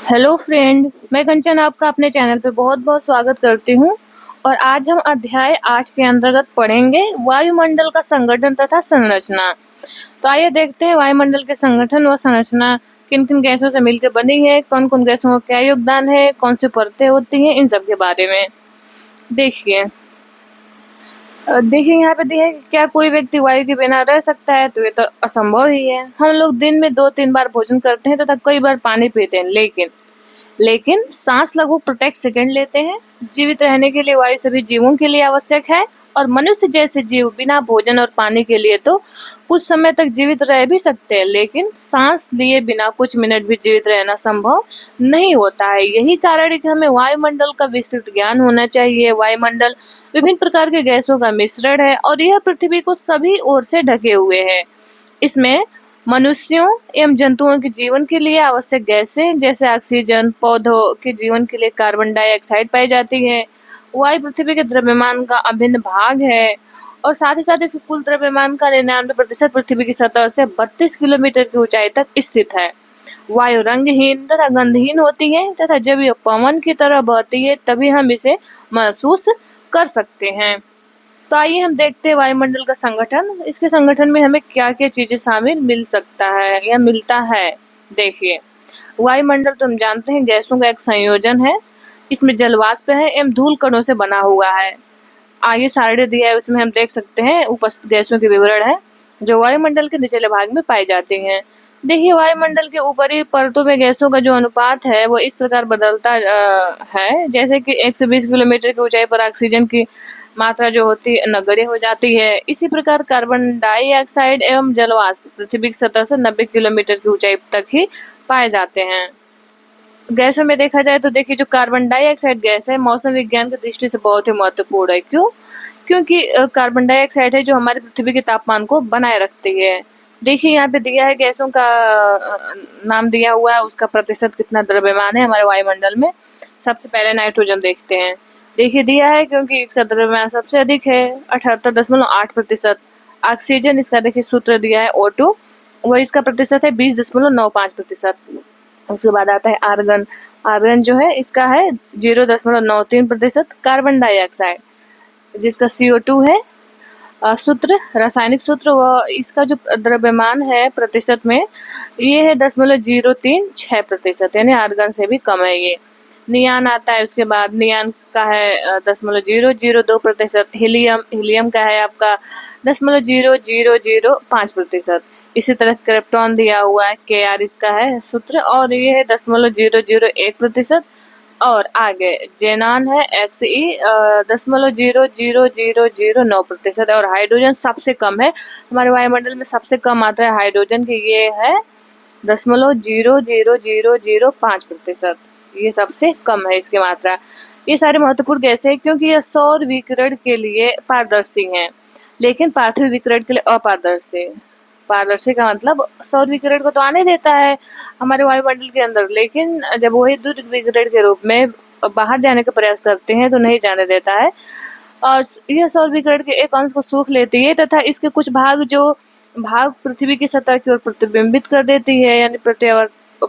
Hello friend, मैं कंचन आपका अपने चैनल पे बहुत-बहुत स्वागत करती हूँ। और आज हम अध्याय 8 के अंतर्गत पढ़ेंगे वायुमंडल का संगठन तथा संरचना। तो आइए देखते हैं वायुमंडल के संगठन व संरचना किन-किन गैसों से मिलकर बनी है, कौन-कौन गैसों का क्या योगदान है, कौन सी परतें होती हैं, इन सब के बारे में। देखिए देखिए यहाँ पे दिया है कि क्या कोई व्यक्ति वायु के बिना रह सकता है? तो ये तो असंभव ही है। हम लोग दिन में 2-3 बार भोजन करते हैं तथा कई बार पानी पीते हैं, लेकिन सांस लगभग प्रत्येक सेकंड लेते हैं। जीवित रहने के लिए वायु सभी जीवों के लिए आवश्यक है और मनुष्य जैसे जीव बिना भोजन और पानी के लिए तो कुछ समय तक जीवित रह भी सकते हैं, लेकिन सांस लिए बिना कुछ मिनट भी जीवित रहना संभव नहीं होता है। यही कारण है कि हमें वायुमंडल का विस्तृत ज्ञान होना चाहिए। वायुमंडल विभिन्न प्रकार के गैसों का मिश्रण है और यह पृथ्वी को सभी ओर से ढके हुए है। इसमें मनुष्यों एवं जंतुओं के जीवन के लिए आवश्यक गैसें जैसे ऑक्सीजन, पौधों के जीवन के लिए कार्बन डाइऑक्साइड पाई जाती है। वायु पृथ्वी के द्रव्यमान का अभिन्न भाग है और साथ ही साथ इसके कुल द्रव्यमान का 99% पृथ्वी की सतह से 32 किलोमीटर की ऊंचाई तक स्थित है। वायु रंगहीन तथा गंधहीन होती है तथा जब यह पवन की तरह बहती है तभी हम इसे महसूस कर सकते हैं। तो आइए हम देखते हैं वायुमंडल का संगठन। इसके संगठन में हमें क्या-क्या चीजें शामिल मिल सकता है या मिलता है। देखिए, वायुमंडल तो हम जानते हैं गैसों का एक संयोजन है। इसमें जलवाष्प है एवं धूल कणों से बना हुआ है। आगे सारणी दिया है, उसमें हम देख सकते हैं उपस्थित गैसों के विवरण है जो वायुमंडल के निचले भाग में पाई जाती हैं। देखिए, वायुमंडल के ऊपरी परतों में गैसों का जो अनुपात है वो इस प्रकार बदलता है, जैसे कि 120 किलोमीटर की ऊंचाई पर ऑक्सीजन की मात्रा जो होती है नगण्य हो जाती है। इसी प्रकार कार्बन डाइऑक्साइड एवं जलवाष्प पृथ्वी की सतह से 90 किलोमीटर की ऊंचाई तक ही पाए जाते हैं। गैसों में देखा जाए तो देखिए, जो कार्बन डाइऑक्साइड गैस है मौसम विज्ञान की दृष्टि से बहुत ही महत्वपूर्ण है। क्यों? क्योंकि कार्बन डाइऑक्साइड है जो हमारे पृथ्वी के तापमान को बनाए रखती है। देखिए, यहाँ पे दिया है गैसों का नाम दिया हुआ है, उसका प्रतिशत कितना द्रव्यमान है हमारे वायुमंडल में। सबसे पहले नाइट्रोजन देखते हैं। देखिए, दिया है क्योंकि इसका द्रव्यमान सबसे अधिक है 78.8%। ऑक्सीजन, इसका देखिए सूत्र दिया है O2, वो इसका प्रतिशत है 20.95%। उसके बाद आता है आर्गन। आर्गन जो है इसका है 0.93%। कार्बन डाइऑक्साइड जिसका CO2 है, सूत्र रासायनिक सूत्र व इसका जो द्रव्यमान है प्रतिशत में ये है 0.036%, यानी आर्गन से भी कम है ये। नियान आता है, उसके बाद नियान का है 0.002%। हीलियम का है आपका 0.0005%। इसी तरह क्रिप्टॉन दिया हुआ है, Kr इसका है सूत्र और ये है 0.001%। और आगे जेनान है Xe 0.00009% और हाइड्रोजन सबसे कम है हमारे वायुमंडल में। सबसे कम मात्रा है हाइड्रोजन की, ये है 0.00005%। ये सबसे कम है इसकी मात्रा। ये सारे महत्वपूर्ण गैसें हैं क्योंकि ये सौर विकिरण के लिए पारदर्शी हैं, लेकिन पार्थिव विकिरण के लिए अपारदर्शी। पारदर्शी का मतलब सौर विकिरण को तो आने देता है हमारे वायुमंडल के अंदर, लेकिन जब वही दूर विकिरण के रूप में बाहर जाने का प्रयास करते हैं तो नहीं जाने देता है और यह सौर विकिरण के एक अंश को सूख लेती है तथा इसके कुछ भाग पृथ्वी की सतह की ओर प्रतिबिंबित कर देती है, यानी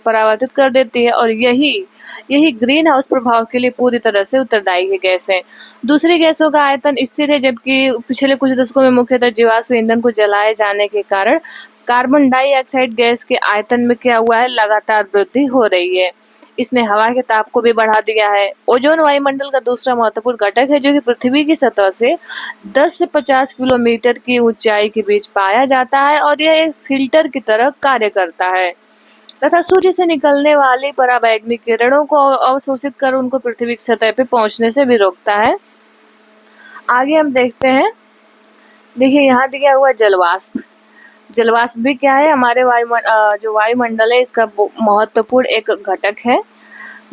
परावर्तित कर देती है और यही ग्रीन हाउस प्रभाव के लिए पूरी तरह से उत्तरदायी है गैसें। दूसरी गैसों का आयतन स्थिर है, जबकि पिछले कुछ दशकों में मुख्यतः जीवाश्म ईंधन को जलाए जाने के कारण कार्बन डाइऑक्साइड गैस के आयतन में क्या हुआ है, लगातार वृद्धि हो रही है। इसने हवा के ताप को भी बढ़ा दिया है। ओजोन वायुमंडल का दूसरा महत्वपूर्ण घटक है जो कि पृथ्वी की सतह से 10 से 50 किलोमीटर की ऊंचाई के बीच पाया जाता है और यह एक फिल्टर की तरह कार्य करता है तथा सूर्य से निकलने वाली पराबैंगनी किरणों को अवशोषित कर उनको पृथ्वी की सतह पर पहुंचने से भी रोकता है। आगे हम देखते हैं, देखिए यहाँ दिया हुआ जलवाष्प। जलवाष्प भी क्या है, हमारे जो वायुमंडल है इसका महत्वपूर्ण एक घटक है।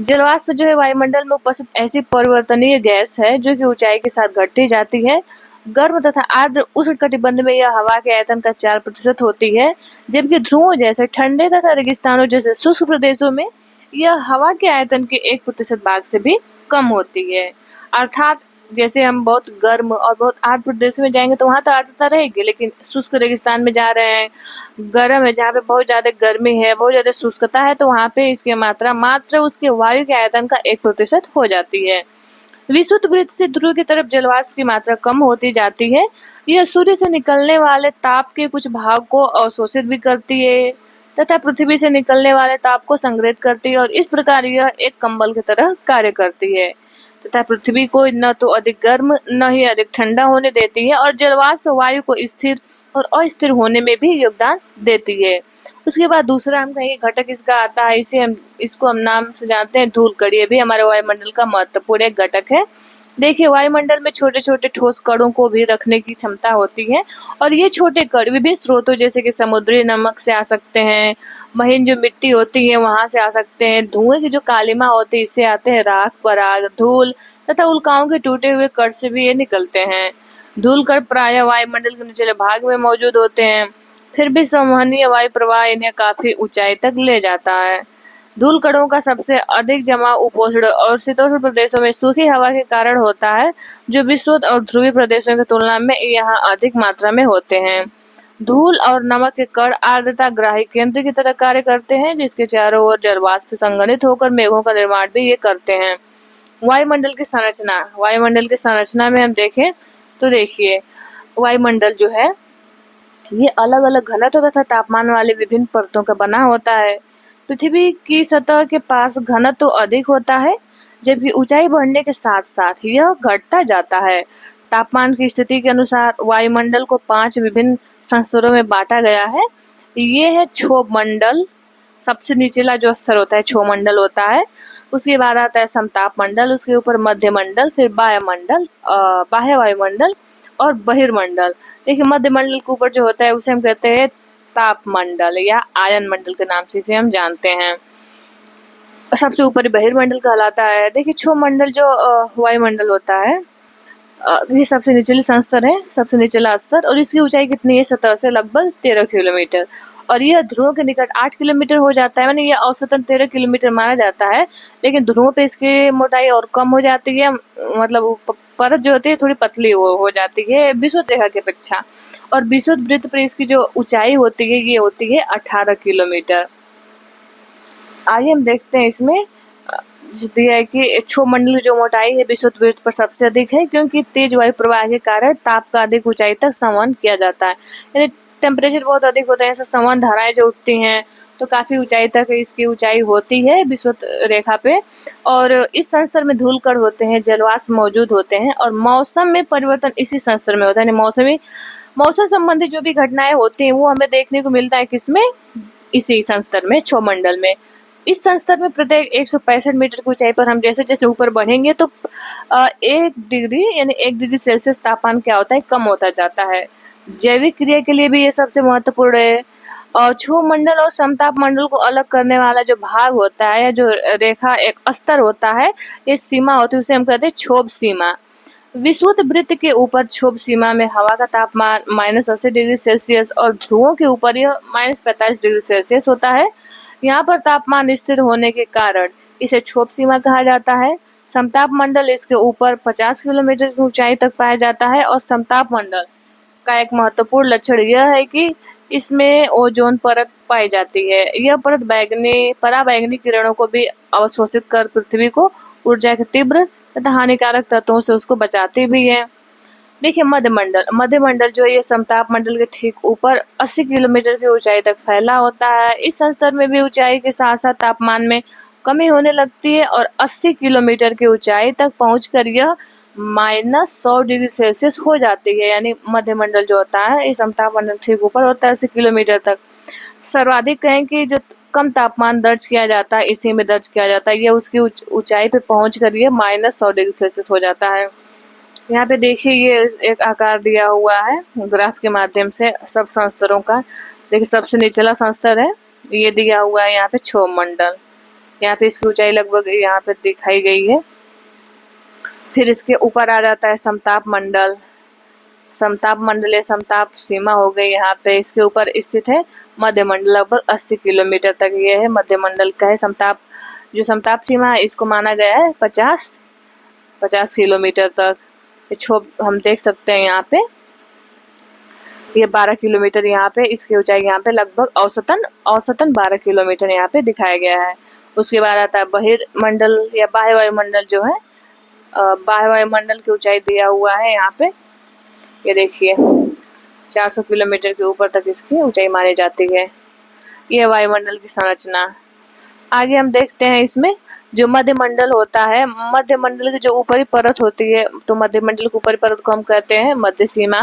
जलवाष्प जो है वायुमंडल में उपस्थित ऐसी परिवर्तनीय गैस है जो कि ऊंचाई के साथ घटती जाती है। गर्म तथा आर्द्र उष्णकटिबंध में यह हवा के आयतन का 4% होती है, जबकि ध्रुवों जैसे ठंडे तथा रेगिस्तानों जैसे शुष्क प्रदेशों में यह हवा के आयतन के 1% भाग से भी कम होती है। अर्थात जैसे हम बहुत गर्म और बहुत आर्द्र प्रदेशों में जाएंगे तो वहाँ तो आर्द्रता रहेगी, लेकिन शुष्क रेगिस्तान में जा रहे हैं, गर्म है, जहाँ पे बहुत ज़्यादा गर्मी है, बहुत ज़्यादा शुष्कता है, तो वहाँ पे इसकी मात्रा मात्र उसके वायु के आयतन का 1% हो जाती है। विषुवत वृत्त से ध्रुव की तरफ जलवाष्प की मात्रा कम होती जाती है। यह सूर्य से निकलने वाले ताप के कुछ भाग को अवशोषित भी करती है तथा पृथ्वी से निकलने वाले ताप को संग्रहित करती है, और इस प्रकार यह एक कंबल की तरह कार्य करती है तथा पृथ्वी को न तो अधिक गर्म न ही अधिक ठंडा होने देती है, और जलवाष्प वायु को स्थिर और अस्थिर होने में भी योगदान देती है। उसके बाद दूसरा हम कहेंगे घटक इसका आता है, इसको हम नाम से जानते हैं धूलकण। ये भी हमारे वायुमंडल का महत्वपूर्ण एक घटक है। देखिए, वायुमंडल में छोटे छोटे ठोस कणों को भी रखने की क्षमता होती है, और ये छोटे कण विभिन्न स्रोतों जैसे कि समुद्री नमक से आ सकते हैं, महीन जो मिट्टी होती है वहां से आ सकते हैं, धुएं की जो कालिमा होती है इससे आते हैं, राख, पराग, धूल तथा उल्काओं के टूटे हुए कण से भी ये निकलते हैं। धूल कण प्रायः वायुमंडल के निचले भाग में मौजूद होते हैं, फिर भी संवहनीय वायु प्रवाह इन्हें काफी ऊंचाई तक ले जाता है। धूल कणों का सबसे अधिक जमाव उपोष्ण और शीतोष्ण प्रदेशों में सूखी हवा के कारण होता है, जो विषुवत और ध्रुवीय प्रदेशों की तुलना में यहाँ अधिक मात्रा में होते हैं। धूल और नमक के कण आर्द्रता ग्राही केंद्र की तरह कार्य करते हैं, जिसके चारों ओर जलवाष्प संघनित होकर मेघों का निर्माण भी ये करते हैं। वायुमंडल की संरचना में हम देखें तो देखिए, वायुमंडल जो है ये अलग अलग घनत्व तथा तापमान वाले विभिन्न परतों का बना होता है। पृथ्वी की सतह के पास घनत्व अधिक होता है, जबकि ऊंचाई बढ़ने के साथ साथ यह घटता जाता है। तापमान की स्थिति के अनुसार वायुमंडल को 5 विभिन्न संस्तरों में बांटा गया है। ये है क्षोभ मंडल, सबसे निचला जो स्तर होता है क्षोभ मंडल होता है। उसके बाद आता है समताप मंडल, उसके ऊपर मध्य मंडल, फिर बाह्य वायुमंडल और बहिर्मंडल। देखिए, मध्य मंडल के ऊपर जो होता है उसे हम कहते हैं तापमंडल या आयन मंडल के नाम से इसे हम जानते हैं। सबसे ऊपर बहिर्मंडल कहलाता है। देखिए, क्षोभ मंडल जो वायुमंडल होता है, ये सबसे निचले संस्तर है, सबसे निचला स्तर, और इसकी ऊंचाई कितनी है सतह से लगभग 13 किलोमीटर, और यह ध्रुवों के निकट 8 किलोमीटर हो जाता है। यानी यह औसतन 13 किलोमीटर माना जाता है, लेकिन ध्रुवों पे इसकी मोटाई और कम हो जाती है, मतलब परत जो होती है थोड़ी पतली हो जाती है विषुवत रेखा की अपेक्षा, और विषुवत वृत्त पर इसकी जो ऊंचाई होती है ये होती है 18 किलोमीटर। आगे हम देखते हैं इसमें दिया है कि क्षोभ मंडल की जो मोटाई है विषुवत वृत्त पर सबसे अधिक है, क्योंकि तेज वायु प्रवाह के कारण ताप का अधिक ऊंचाई तक संवहन किया जाता है। यानी टेम्परेचर बहुत अधिक होता है, ऐसे संवहन धाराएं जो उठती हैं तो काफी ऊंचाई तक इसकी ऊंचाई होती है विषुवत रेखा पे। और इस संस्तर में धूल कण होते हैं, जलवाष्प मौजूद होते हैं, और मौसम में परिवर्तन इसी संस्तर में होता है। मौसम संबंधी जो भी घटनाएं होती हैं वो हमें देखने को मिलता है किसमें, इसी संस्तर में, क्षोभ मंडल में। इस संस्तर में प्रत्येक 165 मीटर की ऊंचाई पर हम जैसे जैसे ऊपर बढ़ेंगे तो 1 डिग्री यानी 1 डिग्री सेल्सियस तापमान क्या होता है, कम होता जाता है। जैविक क्रिया के लिए भी ये सबसे महत्वपूर्ण है। और क्षोभ मंडल और समताप मंडल को अलग करने वाला जो भाग होता है या जो रेखा एक स्तर होता है, ये सीमा होती है, उसे हम कहते हैं क्षोभ सीमा। विषुवत वृत्त के ऊपर क्षोभ सीमा में हवा का तापमान -80 डिग्री सेल्सियस और ध्रुवों के ऊपर यह -45 डिग्री सेल्सियस होता है। यहाँ पर तापमान स्थिर होने के कारण इसे क्षोभ सीमा कहा जाता है। समताप मंडल इसके ऊपर 50 किलोमीटर की ऊंचाई तक पाया जाता है, और समताप मंडल का एक महत्वपूर्ण लक्षण यह है कि इसमें ओजोन परत पाई जाती है। यह परत पराबैंगनी किरणों को भी अवशोषित कर पृथ्वी को ऊर्जा के तीव्र तथा हानिकारक तत्वों से उसको बचाती भी है। देखिए, मध्य मंडल जो है ये समताप मंडल के ठीक ऊपर 80 किलोमीटर की ऊंचाई तक फैला होता है। इस संस्तर में भी ऊंचाई के साथ साथ तापमान में कमी होने लगती है, और 80 किलोमीटर की ऊंचाई तक पहुंचकर यह -100 डिग्री सेल्सियस हो जाती है। यानी मध्य मंडल जो होता है ये समताप मंडल ठीक ऊपर होता है 80 किलोमीटर तक। सर्वाधिक कहें कि जो कम तापमान दर्ज किया जाता है इसी में दर्ज किया जाता है, ये उसकी ऊंचाई पे पहुंच कर ये -100 डिग्री सेल्सियस हो जाता है। यहाँ पे देखिए, ये एक आकार दिया हुआ है ग्राफ के माध्यम से सब संस्तरों का। देखिए, सबसे निचला संस्तर है, ये दिया हुआ है यहाँ पे क्षोभ मंडल, यहाँ पे इसकी ऊंचाई लगभग यहाँ पे दिखाई गई है। फिर इसके ऊपर आ जाता है समताप मंडल, समताप सीमा हो गई यहाँ पे। इसके ऊपर स्थित है मध्य मंडल, लगभग 80 किलोमीटर तक ये है मध्य मंडल का है। समताप सीमा है इसको माना गया है 50 किलोमीटर तक। ये क्षोभ हम देख सकते हैं यहाँ पे, ये 12 किलोमीटर यहाँ पे, इसकी ऊंचाई यहाँ पे लगभग औसतन 12 किलोमीटर यहाँ पे दिखाया गया है। उसके बाद आता है बहिर्मंडल या बाह्य वायुमंडल जो है, बाह्य वायुमंडल की ऊंचाई दिया हुआ है यहाँ पे, ये देखिए 400 किलोमीटर के ऊपर तक इसकी ऊंचाई मानी जाती है। ये वायुमंडल की संरचना। आगे हम देखते हैं इसमें जो मध्यमंडल होता है, मध्यमंडल की जो ऊपरी परत होती है, तो मध्यमंडल की ऊपरी परत को हम कहते हैं मध्य सीमा,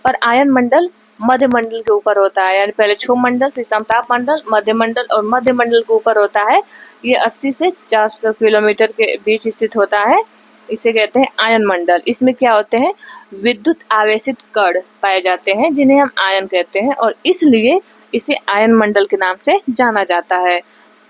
और आयन मंडल मध्यमंडल के ऊपर होता है, यानी पहले क्षोभ मंडल, फिर समताप मंडल, मध्यमंडल, और मध्यमंडल के ऊपर होता है। ये 80 से 400 किलोमीटर के बीच स्थित होता है, इसे कहते हैं आयन मंडल। इसमें क्या होते हैं, विद्युत आवेशित कण पाए जाते हैं जिन्हें हम आयन कहते हैं, और इसलिए इसे आयन मंडल के नाम से जाना जाता है।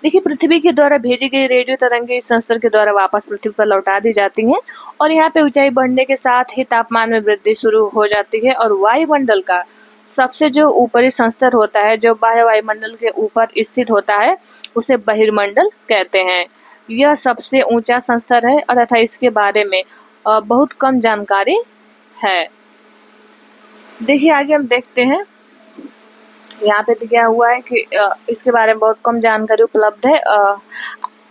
देखिए, पृथ्वी के द्वारा भेजी गई रेडियो तरंगें इस संस्तर के द्वारा वापस पृथ्वी पर लौटा दी जाती हैं, और यहाँ पे ऊंचाई बढ़ने के साथ ही तापमान में वृद्धि शुरू हो जाती है, और वायुमंडल का सबसे जो ऊपरी संस्तर होता है, जो बाह्य वायुमंडल के ऊपर स्थित होता है, उसे बहिर्मंडल कहते हैं। यह सबसे ऊंचा संस्तर है और तथा इसके बारे में बहुत कम जानकारी है। देखिए, आगे हम देखते हैं, यहाँ पे दिया हुआ है कि इसके बारे में बहुत कम जानकारी उपलब्ध है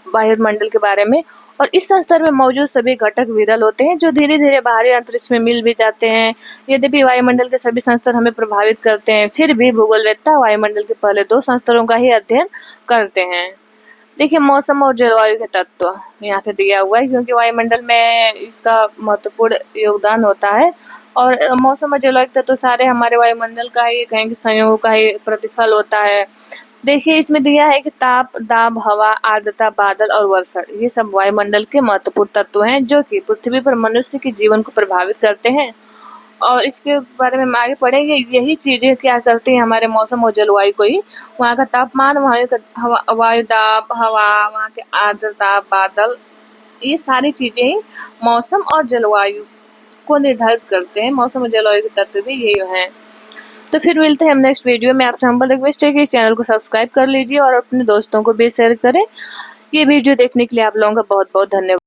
वायुमंडल के बारे में, और इस संस्तर में मौजूद सभी घटक विरल होते हैं जो धीरे धीरे बाहरी अंतरिक्ष में मिल भी जाते हैं। यद्यपि वायुमंडल के सभी संस्तर हमें प्रभावित करते हैं, फिर भी भूगोलवेत्ता वायुमंडल के पहले 2 संस्तरों का ही अध्ययन करते हैं। देखिए, मौसम और जलवायु के तत्व यहाँ पे दिया हुआ है, क्योंकि वायुमंडल में इसका महत्वपूर्ण योगदान होता है, और मौसम और जलवायु तत्व सारे हमारे वायुमंडल का ही, कहेंगे संयोग का ही प्रतिफल होता है। देखिए, इसमें दिया है कि ताप, दाब, हवा, आर्द्रता, बादल और वर्षण, ये सब वायुमंडल के महत्वपूर्ण तत्व हैं जो कि पृथ्वी पर मनुष्य के जीवन को प्रभावित करते हैं, और इसके बारे में हम आगे पढ़ेंगे। यही चीजें क्या करती हैं हमारे मौसम और जलवायु को ही, वहाँ का तापमान, वहाँ का वायु दाब, हवा, वहाँ के आर्द्रता, बादल, ये सारी चीजें ही मौसम और जलवायु को निर्धारित करते हैं। मौसम और जलवायु के तत्व भी यही हैं। तो फिर मिलते हैं हम नेक्स्ट वीडियो में। आपसे हम्बल रिक्वेस्ट है कि इस चैनल को सब्सक्राइब कर लीजिए और अपने दोस्तों को भी शेयर करें। ये वीडियो देखने के लिए आप लोगों का बहुत बहुत धन्यवाद।